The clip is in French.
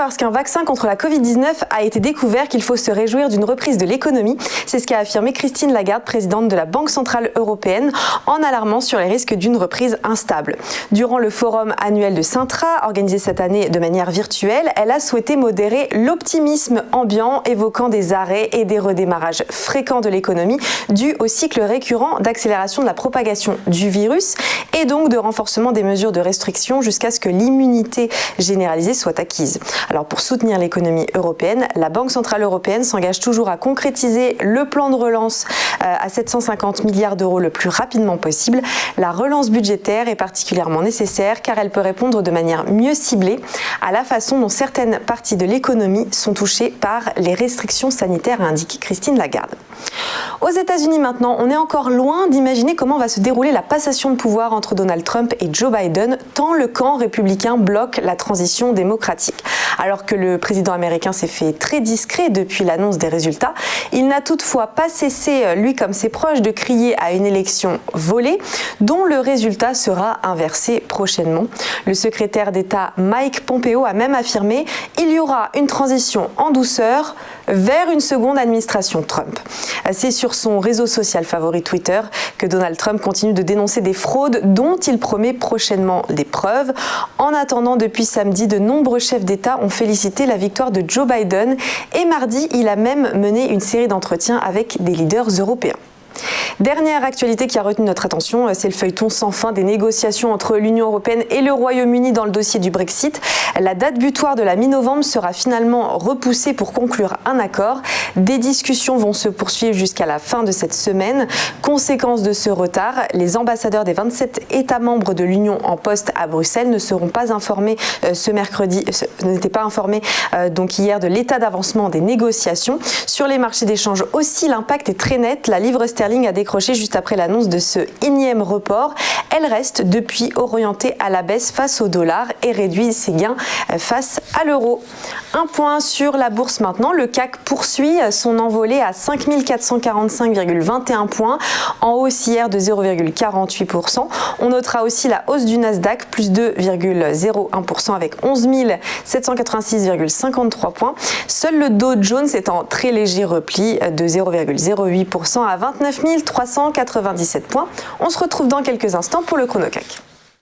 parce qu'un vaccin contre la Covid-19 a été découvert qu'il faut se réjouir d'une reprise de l'économie. C'est ce qu'a affirmé Christine Lagarde, présidente de la Banque centrale européenne, en alarmant sur les risques d'une reprise instable. Durant le forum annuel de Sintra, organisé cette année de manière virtuelle, elle a souhaité modérer l'optimisme ambiant, évoquant des arrêts et des redémarrages fréquents de l'économie dus au cycle récurrent d'accélération de la propagation du virus et donc de renforcement des mesures de restriction jusqu'à ce que l'immunité généralisée soit acquise. Alors pour soutenir l'économie européenne, la Banque centrale européenne s'engage toujours à concrétiser le plan de relance à 750 milliards d'euros le plus rapidement possible. La relance budgétaire est particulièrement nécessaire car elle peut répondre de manière mieux ciblée à la façon dont certaines parties de l'économie sont touchées par les restrictions sanitaires, a indiqué Christine Lagarde. Aux États-Unis maintenant, on est encore loin d'imaginer comment va se dérouler la passation de pouvoir entre Donald Trump et Joe Biden, tant le camp républicain bloque la transition démocratique. Alors que le président américain s'est fait très discret depuis l'annonce des résultats, il n'a toutefois pas cessé, lui comme ses proches, de crier à une élection volée, dont le résultat sera inversé prochainement. Le secrétaire d'État Mike Pompeo a même affirmé « Il y aura une transition en douceur vers une seconde administration Trump ». C'est sur son réseau social favori Twitter que Donald Trump continue de dénoncer des fraudes dont il promet prochainement des preuves. En attendant, depuis samedi, de nombreux chefs d'État ont félicité la victoire de Joe Biden et mardi, il a même mené une série d'entretiens avec des leaders européens. Dernière actualité qui a retenu notre attention, c'est le feuilleton sans fin des négociations entre l'Union européenne et le Royaume-Uni dans le dossier du Brexit. La date butoir de la mi-novembre sera finalement repoussée pour conclure un accord. Des discussions vont se poursuivre jusqu'à la fin de cette semaine. Conséquence de ce retard, les ambassadeurs des 27 États membres de l'Union en poste à Bruxelles ne seront pas informés n'étaient pas informés donc hier de l'état d'avancement des négociations. Sur les marchés d'échange aussi, l'impact est très net. La livre sterling a décroché juste après l'annonce de ce énième report. Elle reste depuis orientée à la baisse face au dollar et réduit ses gains face à l'euro. Un point sur la bourse maintenant. Le CAC poursuit son envolée à 5 445,21 points, en hausse hier de 0,48%. On notera aussi la hausse du Nasdaq, plus 2,01% avec 11 786,53 points. Seul le Dow Jones est en très léger repli de 0,08% à 29 397 points. On se retrouve dans quelques instants pour le chrono CAC.